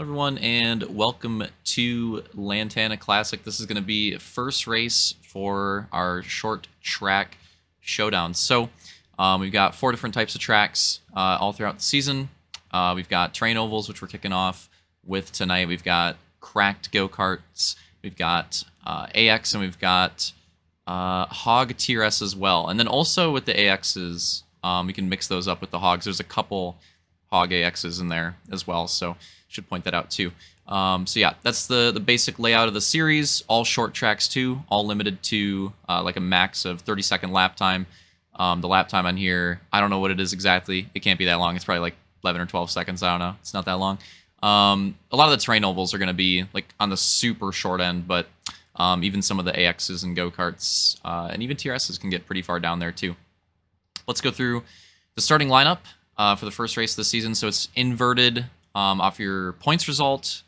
Everyone, and welcome to Lantana Classic. This is going to be first race for our short track showdown. So we've got 4 different types of tracks all throughout the season. We've got terrain ovals, which we're kicking off with tonight. We've got cracked go-karts. We've got AX, and we've got Hog TRS as well. And then also with the AXs, we can mix those up with the Hogs. There's a couple Hog AXs in there as well, so should point that out too. So yeah, that's the basic layout of the series. All short tracks too, all limited to like a max of 30-second lap time. The lap time on here, I don't know what it is exactly. It can't be that long. It's probably like 11 or 12 seconds. I don't know. It's not that long. A lot of the terrain ovals are going to be like on the super short end, but even some of the AXs and go-karts and even TRSs can get pretty far down there too. Let's go through the starting lineup for the first race of the season. So it's inverted off your points result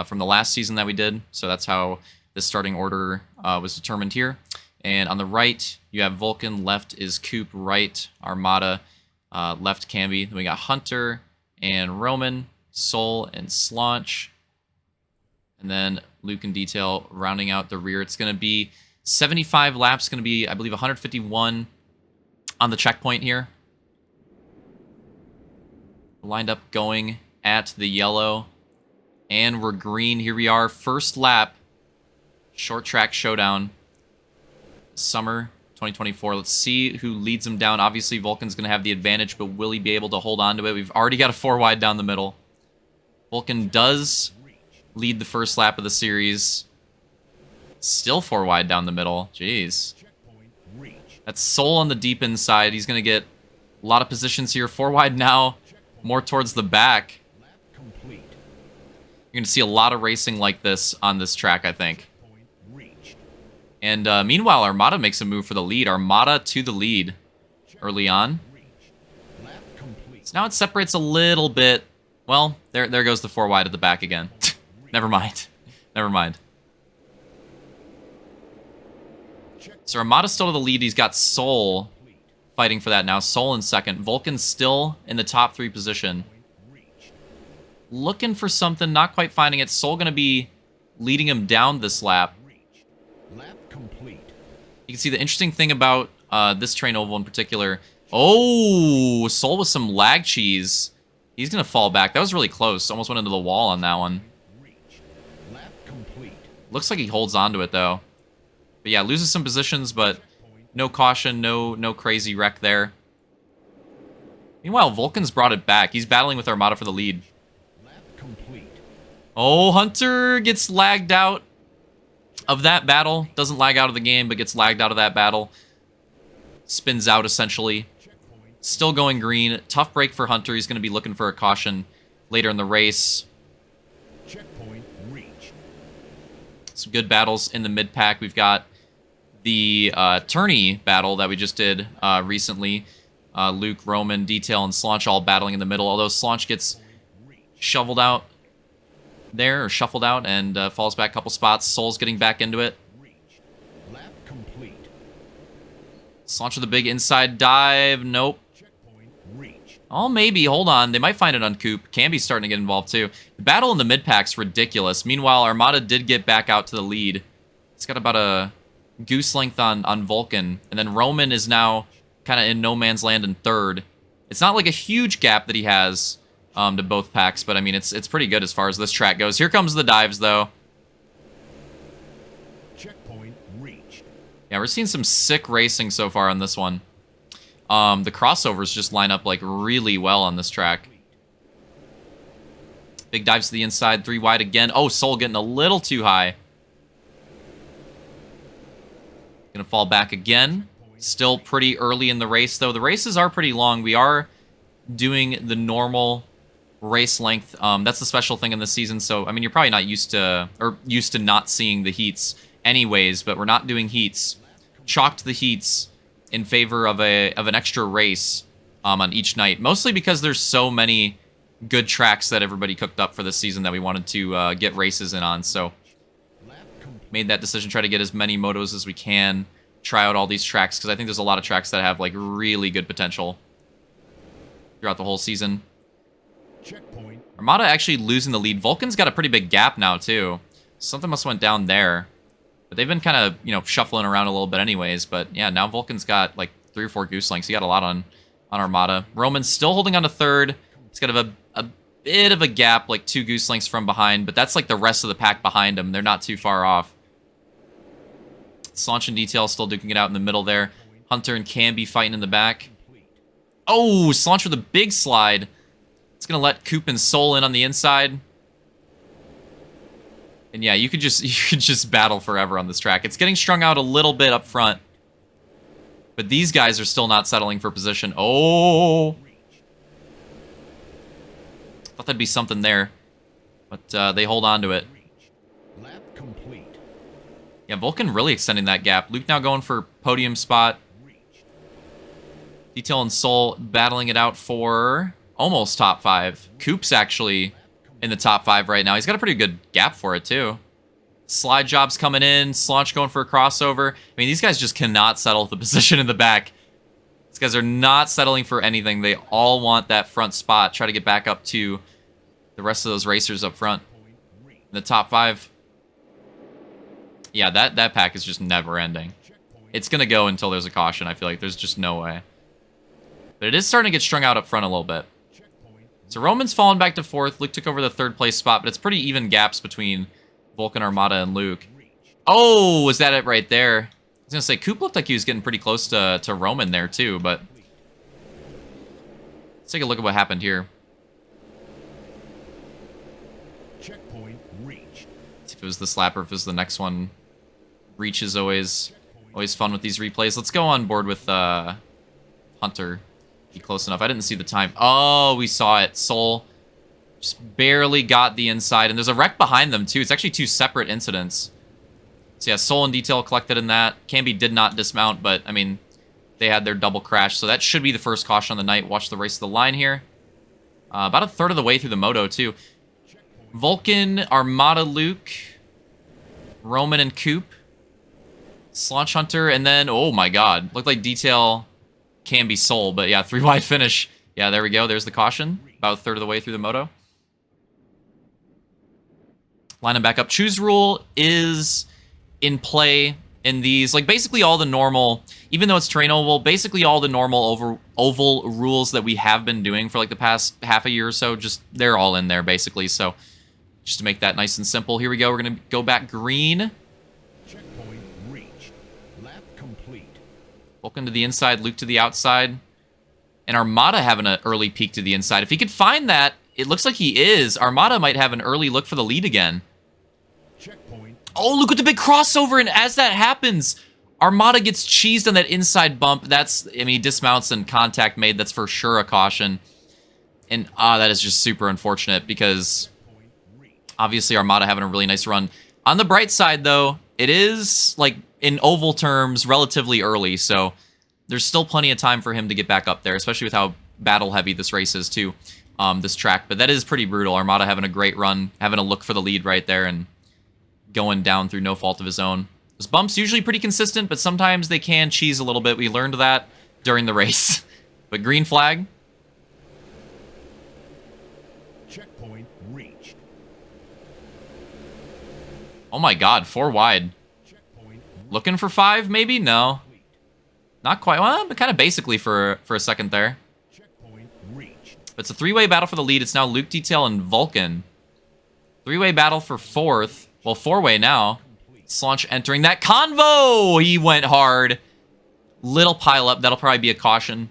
from the last season that we did. So that's how the starting order was determined here. And on the right, you have Vulcan. Left is Coop. Right, Armada. Left, Camby. Then we got Hunter and Roman, Soul and Slaunch. And then Luke and Detail rounding out the rear. It's going to be 75 laps. Going to be, I believe, 151 on the checkpoint here. Lined up going at the yellow, and we're green. Here we are, first lap, short track showdown, summer 2024. Let's see who leads him down. Obviously, Vulcan's going to have the advantage, but will he be able to hold on to it? We've already got a 4 wide down the middle. Vulcan does lead the first lap of the series. Still 4 wide down the middle. Jeez. That's Soul on the deep inside. He's going to get a lot of positions here. 4 wide now, more towards the back. You're going to see a lot of racing like this on this track, I think. And meanwhile, Armada makes a move for the lead. Armada to the lead early on. So now it separates a little bit. Well, there goes the 4 wide at the back again. Never mind. Never mind. So Armada's still to the lead. He's got Soul fighting for that now. Soul in second. Vulcan's still in the top 3 position. Looking for something, not quite finding it. Soul going to be leading him down this lap. You can see the interesting thing about this terrain oval in particular. Oh, Soul with some lag cheese. He's going to fall back. That was really close. Almost went into the wall on that one. Looks like he holds on to it, though. But yeah, loses some positions, but no caution, no crazy wreck there. Meanwhile, Vulcan's brought it back. He's battling with Armada for the lead. Oh, Hunter gets lagged out of that battle. Doesn't lag out of the game, but gets lagged out of that battle. Spins out, essentially. Still going green. Tough break for Hunter. He's going to be looking for a caution later in the race. Some good battles in the mid-pack. We've got the tourney battle that we just did recently. Luke, Roman, Detail, and Slaunch all battling in the middle, although Slaunch gets shoveled out there, or shuffled out, and falls back a couple spots. Soul's getting back into it. Slaunch with a big inside dive. Nope. Oh, maybe. Hold on. They might find it on Coop. Camby's starting to get involved, too. The battle in the mid-pack's ridiculous. Meanwhile, Armada did get back out to the lead. It's got about a goose length on Vulcan. And then Roman is now kind of in no man's land in third. It's not like a huge gap that he has to both packs, but I mean, it's pretty good as far as this track goes. Here comes the dives, though. Yeah, we're seeing some sick racing so far on this one. The crossovers just line up like really well on this track. Big dives to the inside, 3 wide again. Oh, Soul getting a little too high. Gonna fall back again. Still pretty early in the race, though. The races are pretty long. We are doing the normal race length. That's the special thing in this season. So, I mean, you're probably not used to not seeing the heats anyways, but we're not doing heats. Chalked the heats in favor of an extra race on each night, mostly because there's so many good tracks that everybody cooked up for this season that we wanted to get races in on. So, made that decision, try to get as many motos as we can, try out all these tracks, because I think there's a lot of tracks that have like really good potential throughout the whole season. Armada actually losing the lead. Vulcan's got a pretty big gap now, too. Something must have went down there. But they've been kind of, you know, shuffling around a little bit anyways. But yeah, now Vulcan's got like 3 or 4 goose lengths. He got a lot on Armada. Roman's still holding on to third. He's got a bit of a gap, like 2 goose lengths from behind. But that's like the rest of the pack behind him. They're not too far off. Slaunch and Detail still duking it out in the middle there. Hunter and Canby fighting in the back. Oh, Slaunch with a big slide. It's going to let Coop and Soul in on the inside. And yeah, you could just battle forever on this track. It's getting strung out a little bit up front. But these guys are still not settling for position. Oh! Thought there'd be something there. But they hold on to it. Yeah, Vulcan really extending that gap. Luke now going for podium spot. Detail and Soul battling it out for almost top 5. Coop's actually in the top 5 right now. He's got a pretty good gap for it, too. Slide jobs coming in. Slaunch going for a crossover. I mean, these guys just cannot settle the position in the back. These guys are not settling for anything. They all want that front spot. Try to get back up to the rest of those racers up front. In the top 5. Yeah, that pack is just never ending. It's going to go until there's a caution, I feel like. There's just no way. But it is starting to get strung out up front a little bit. So Roman's fallen back to 4th. Luke took over the 3rd place spot, but it's pretty even gaps between Vulcan, Armada, and Luke. Oh, was that it right there? I was going to say, Coop looked like he was getting pretty close to Roman there, too, but... Let's take a look at what happened here. Checkpoint reached. See if it was the slapper, if it was the next one. Reach is always fun with these replays. Let's go on board with Hunter. Be close enough. I didn't see the time. Oh, we saw it. Soul just barely got the inside. And there's a wreck behind them, too. It's actually 2 separate incidents. So, yeah, Soul and Detail collected in that. Canby did not dismount, but, I mean, they had their double crash. So that should be the first caution on the night. Watch the race of the line here. About a third of the way through the moto, too. Vulcan, Armada, Luke, Roman, and Coop. Slaunch, Hunter, and then, oh my god. Looked like Detail... Can be Soul, but yeah, 3 wide finish. Yeah, there we go. There's the caution. About a third of the way through the moto. Line them back up. Choose rule is in play in these. Like, basically all the normal, even though it's terrain oval, basically all the normal oval rules that we have been doing for like the past half a year or so, just they're all in there basically. So just to make that nice and simple, here we go. We're going to go back green. Checkpoint reached. Lap complete. Vulcan to the inside, Luke to the outside. And Armada having an early peek to the inside. If he could find that, it looks like he is. Armada might have an early look for the lead again. Checkpoint. Oh, look at the big crossover. And as that happens, Armada gets cheesed on that inside bump. That's, I mean, he dismounts and contact made. That's for sure a caution. And that is just super unfortunate because obviously Armada having a really nice run. On the bright side, though, it is, like, in oval terms, relatively early, so there's still plenty of time for him to get back up there, especially with how battle-heavy this race is, too, this track. But that is pretty brutal. Armada having a great run, having a look for the lead right there, and going down through no fault of his own. Those bumps usually pretty consistent, but sometimes they can cheese a little bit. We learned that during the race. But green flag. Checkpoint reached. Oh my god, 4 wide. Looking for 5, maybe? No. Not quite. Well, but kind of basically for a second there. Checkpoint reached. But it's a 3-way battle for the lead. It's now Luke, Detail, and Vulcan. 3-way battle for 4th. Well, 4-way now. Slaunch entering that convo! He went hard. Little pile up. That'll probably be a caution.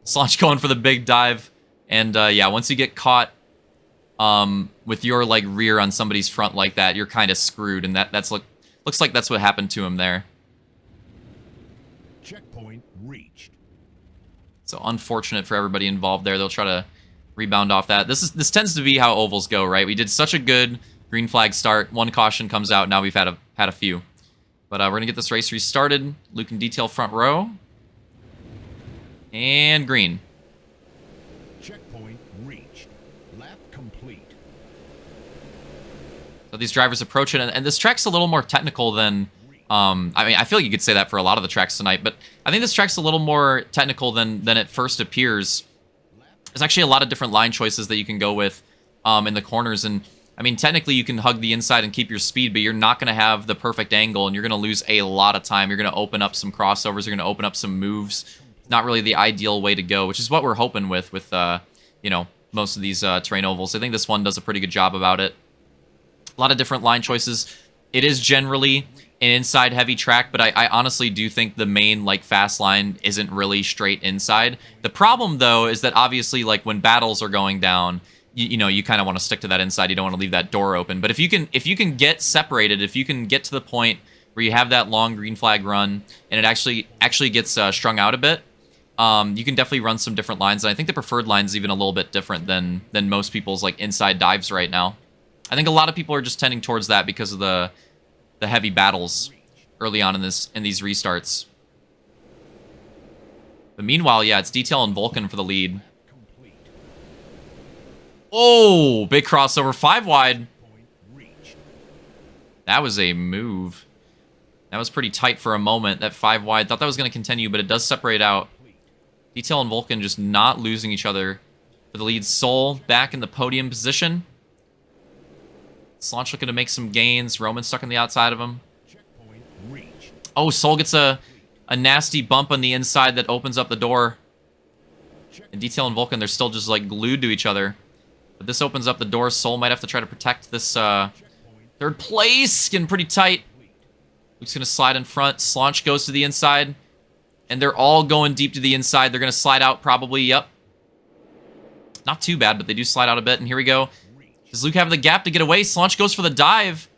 Slaunch going for the big dive. And, yeah, once you get caught with your, like, rear on somebody's front like that, you're kind of screwed. And that's looks like that's what happened to him there. Checkpoint reached. So unfortunate for everybody involved there. They'll try to rebound off that. This tends to be how ovals go, right? We did such a good green flag start. 1 caution comes out. Now we've had a few. But we're gonna get this race restarted. Luke and Detail front row. And green. Checkpoint reached. Lap complete. So these drivers approach it, and this track's a little more technical than... I mean, I feel like you could say that for a lot of the tracks tonight, but I think this track's a little more technical than it first appears. There's actually a lot of different line choices that you can go with. in the corners. And I mean, technically you can hug the inside and keep your speed, but you're not going to have the perfect angle, and you're going to lose a lot of time. You're going to open up some crossovers. You're going to open up some moves. Not really the ideal way to go, which is what we're hoping with you know, most of these terrain ovals. I think this one does a pretty good job about it. A lot of different line choices. It is generally an inside heavy track, but I honestly do think the main like fast line isn't really straight inside. The problem though is that obviously like when battles are going down, you know, you kind of want to stick to that inside. You don't want to leave that door open. But if you can get separated, if you can get to the point where you have that long green flag run and it actually gets strung out a bit, you can definitely run some different lines. And I think the preferred line is even a little bit different than most people's like inside dives right now. I think a lot of people are just tending towards that because of the heavy battles early on in these restarts. But meanwhile, yeah, it's Detail and Vulcan for the lead. Oh, big crossover, 5 wide. That was a move. That was pretty tight for a moment, that 5 wide. Thought that was going to continue, but it does separate out. Detail and Vulcan just not losing each other for the lead. Soul back in the podium position. Slaunch looking to make some gains. Roman stuck on the outside of him. Oh, Soul gets a nasty bump on the inside that opens up the door. And Detail and Vulcan, they're still just like glued to each other. But this opens up the door. Soul might have to try to protect this third place. Getting pretty tight. Luke's going to slide in front. Slaunch goes to the inside. And they're all going deep to the inside. They're going to slide out probably. Yep. Not too bad, but they do slide out a bit. And here we go. Does Luke have the gap to get away? Slaunch goes for the dive.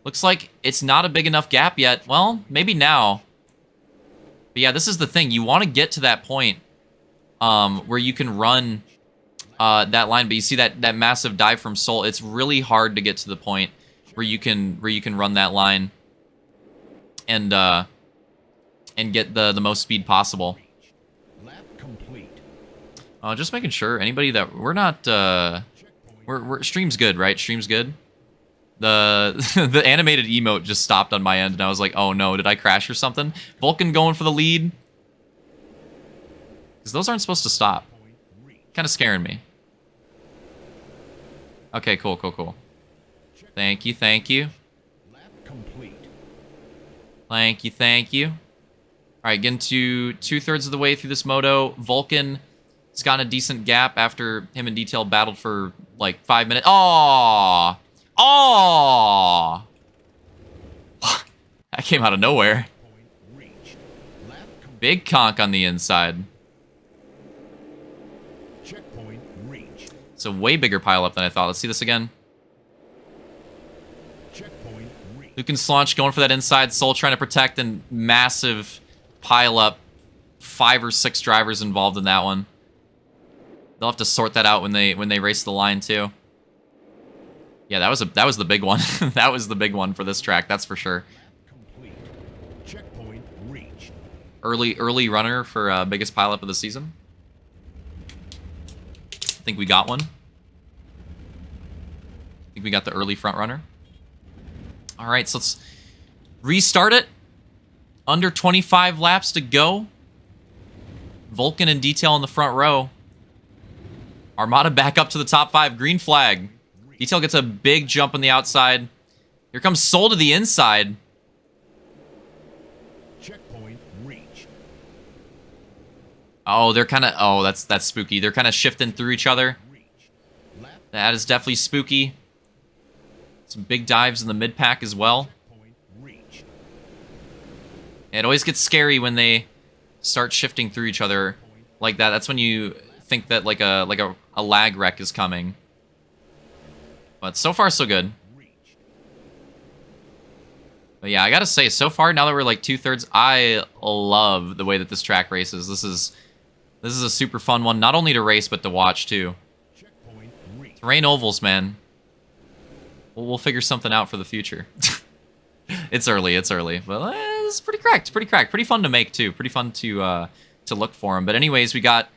Looks like it's not a big enough gap yet. Well, maybe now. But yeah, this is the thing. You want to get to that point where you can run that line. But you see that massive dive from Soul. It's really hard to get to the point where you can run that line and get the most speed possible. Just making sure anybody that we're not we're stream's good, right? Stream's good. The animated emote just stopped on my end, and I was like, oh no, did I crash or something? Vulcan going for the lead. Because those aren't supposed to stop. Kind of scaring me. Okay, cool. Thank you. Thank you. Alright, getting to 2/3 of the way through this moto. Vulcan has gotten a decent gap after him and Detail battled for like 5 minutes. Aww! Aww! That came out of nowhere. Big conk on the inside. It's a way bigger pileup than I thought. Let's see this again. Luke and Slaunch going for that inside. Soul trying to protect, and massive pileup. 5 or 6 drivers involved in that one. They'll have to sort that out when they race the line too. Yeah, that was the big one. That was the big one for this track, that's for sure. Early runner for biggest pileup of the season. I think we got one. I think we got the early front runner. All right, so let's restart it. Under 25 laps to go. Vulcan and Detail in the front row. Armada back up to the top 5. Green flag. Detail gets a big jump on the outside. Here comes Soul to the inside. Checkpoint reached. Oh, they're kind of... Oh, that's spooky. They're kind of shifting through each other. That is definitely spooky. Some big dives in the mid-pack as well. It always gets scary when they start shifting through each other like that. That's when you think that like a lag wreck is coming. But so far, so good. But yeah, I gotta say, so far, now that we're like 2/3, I love the way that this track races. This is a super fun one, not only to race, but to watch, too. Terrain ovals, man. We'll figure something out for the future. It's early, but it's pretty cracked, pretty fun to make too, pretty fun to look for them. But anyways, we got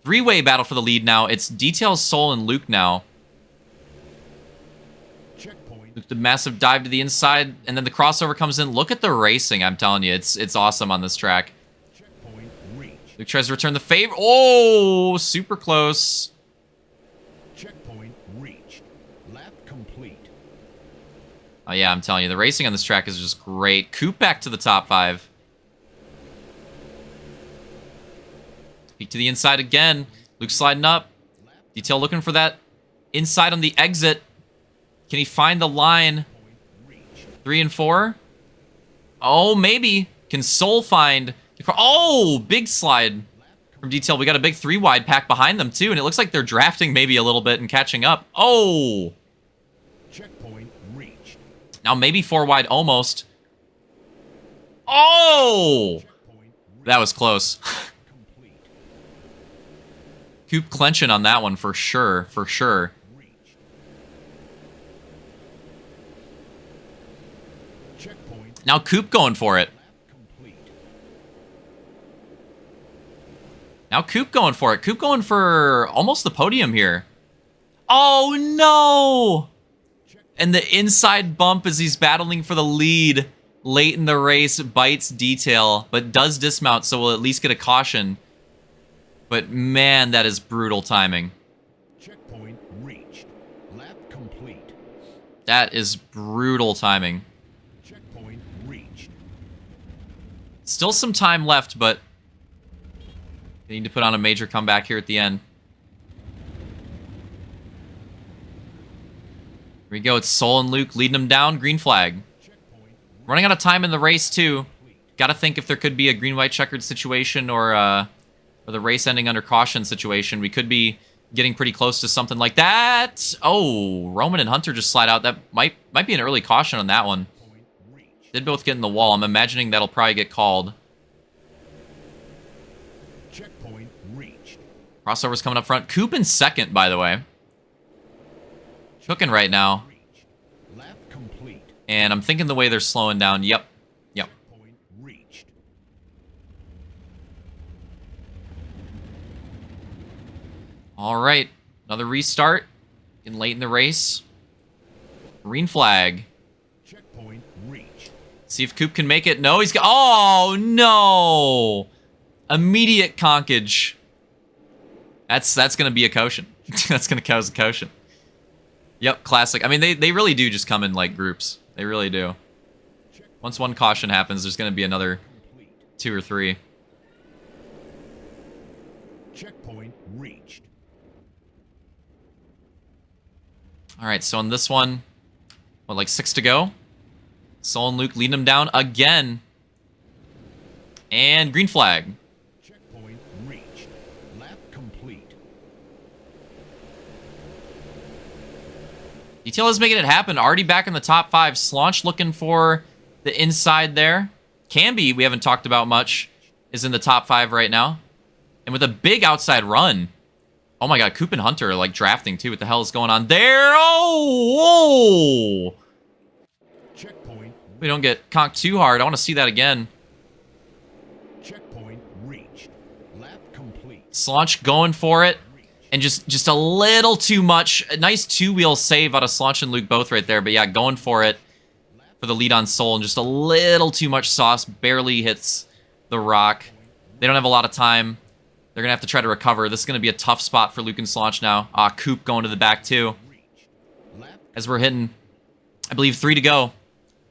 3-way battle for the lead now. It's Detail, Soul, and Luke now. Luke, the massive dive to the inside, and then the crossover comes in. Look at the racing, I'm telling you, it's awesome on this track. Luke tries to return the favor. Oh, super close. Checkpoint reached. Oh yeah, I'm telling you, the racing on this track is just great. Coop back to the top 5. Peek to the inside again. Luke sliding up. Detail looking for that inside on the exit. Can he find the line? 3 and 4? Oh, maybe. Can Soul find... Oh, big slide from Detail. We got a big 3 wide pack behind them, too, and it looks like they're drafting maybe a little bit and catching up. Oh! Checkpoint reached. Now maybe 4 wide almost. Oh! That was close. Coop clenching on that one for sure, for sure. Now Coop going for it. Now Coop going for it. Coop going for almost the podium here. Oh, no! And the inside bump as he's battling for the lead late in the race bites Detail, but does dismount, so we'll at least get a caution. But man, that is brutal timing. Checkpoint reached. Lap complete. That is brutal timing. Checkpoint reached. Still some time left, but they need to put on a major comeback here at the end. Here we go. It's Soul and Luke leading them down. Green flag. Running out of time in the race, too. Got to think if there could be a green-white checkered situation or the race ending under caution situation. We could be getting pretty close to something like that. Oh, Roman and Hunter just slide out. That might be an early caution on that one. Did both get in the wall. I'm imagining that'll probably get called. Checkpoint reached. Crossover's coming up front. Coop in second, by the way. Cooking right now. Lap complete. And I'm thinking the way they're slowing down. Yep. Yep. Point reached. All right. Another restart. Getting late in the race. Green flag. Checkpoint reached. See if Coop can make it. No, he's got... Oh, no! Immediate conkage. That's going to be a caution. That's going to cause a caution. Yep, classic. I mean, they really do just come in, like, groups. They really do. Once one caution happens, there's going to be another 2 or 3. Checkpoint reached. All right, so on this one, what, like 6 to go? Soul and Luke leading them down again. And green flag. Checkpoint reached. Lap complete. Detail is making it happen. Already back in the top 5. Slaunch looking for the inside there. Camby, we haven't talked about much, is in the top 5 right now. And with a big outside run. Oh my god, Coop and Hunter are like drafting too. What the hell is going on there? Oh! Whoa! Checkpoint. We don't get conked too hard. I want to see that again. Checkpoint reached. Lap complete. Slaunch going for it. And just a little too much. A nice 2-wheel save out of Slaunch and Luke both right there. But yeah, going for it for the lead on Soul. And just a little too much sauce. Barely hits the rock. They don't have a lot of time. They're going to have to try to recover. This is going to be a tough spot for Luke and Slaunch now. Coop going to the back too. As we're hitting, I believe, 3 to go.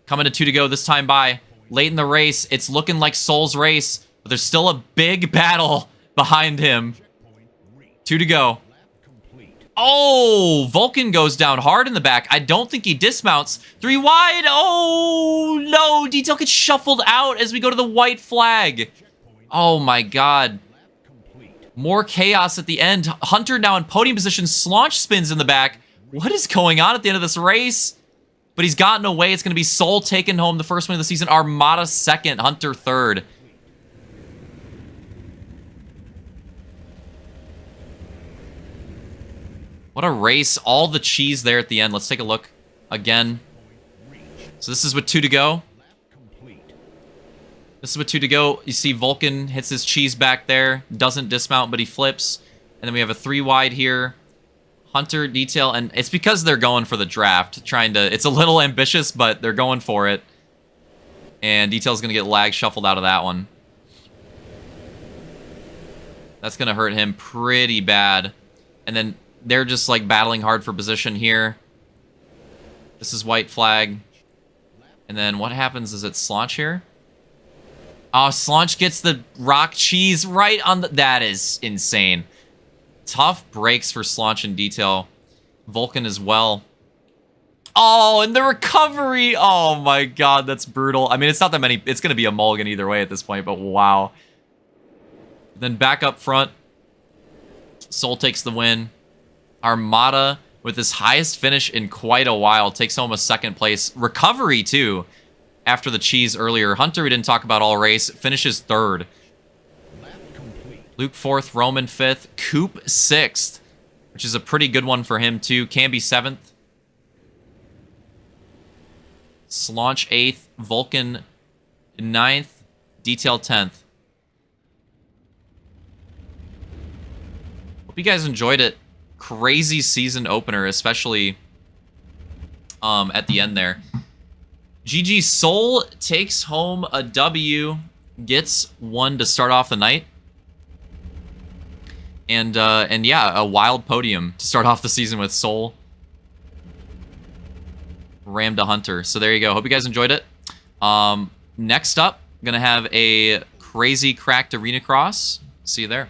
Coming to 2 to go this time by. Late in the race, it's looking like Soul's race. But there's still a big battle behind him. 2 to go. Oh, Vulcan goes down hard in the back. I don't think he dismounts. 3 wide. Oh, no. Detail gets shuffled out as we go to the white flag. Oh, my God. More chaos at the end. Hunter now in podium position. Slaunch spins in the back. What is going on at the end of this race? But he's gotten away. It's going to be Soul taking home the first win of the season. Armada second. Hunter third. What a race. All the cheese there at the end. Let's take a look again. So this is with 2 to go. This is with 2 to go. You see Vulcan hits his cheese back there. Doesn't dismount, but he flips. And then we have a 3 wide here. Hunter, Detail, and it's because they're going for the draft. Trying to... It's a little ambitious, but they're going for it. And Detail's going to get lag shuffled out of that one. That's going to hurt him pretty bad. And then they're just, like, battling hard for position here. This is white flag. And then what happens is it Slaunch here? Oh, Slaunch gets the rock cheese right on the... That is insane. Tough breaks for Slaunch in detail. Vulcan as well. Oh, and the recovery! Oh my god, that's brutal. I mean, it's not that many... It's going to be a mulligan either way at this point, but wow. Then back up front. Soul takes the win. Armada, with his highest finish in quite a while, takes home a second place. Recovery, too, after the cheese earlier. Hunter, we didn't talk about all race, finishes third. Luke fourth, Roman fifth, Coop sixth, which is a pretty good one for him, too. Camby seventh. Slaunch 8th, Vulcan 9th, Detail 10th. Hope you guys enjoyed it. Crazy season opener, especially at the end there. GG Soul takes home a W, gets one to start off the night. And yeah, a wild podium to start off the season with Soul. Ram to Hunter. So there you go. Hope you guys enjoyed it. Next up, gonna have a crazy cracked arena cross. See you there.